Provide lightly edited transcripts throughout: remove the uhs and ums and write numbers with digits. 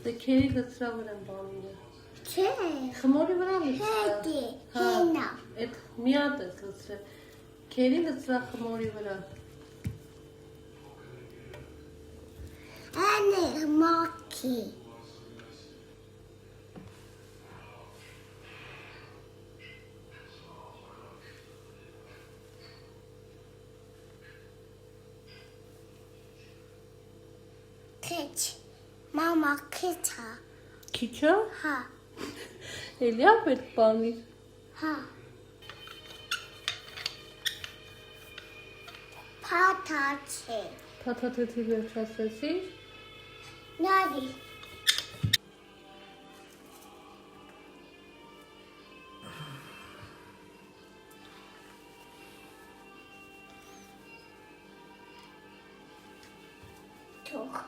Դե քերի լցրավ եմ բանինը։ Չէ։ Խմորի վրա լցրա։ Հետի, հենա։ Այդ մի հատ ես լցրել։ Քերի լցրա խմորի վրա։ Անը մակի։ Քիչ։ Մամա քիչա։ Քիչա։ Հա։ Էլիա պետք բանի։ Հա։ Փաթաթի։ Փաթաթի վերջացրեցի։ Նարի։ Թող։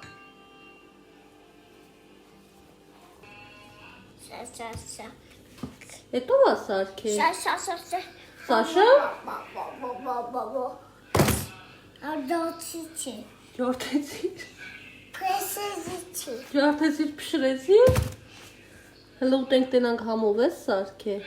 Սա։ Էտո է սարքե։ Սա։ Սաշա։ Ադոցիչի։ Ջորթեցի։ Պրեսիզիչի։ Ջարդեցիր փշրեցի։ Հələ ուտենք տենանք համով ես սարքե։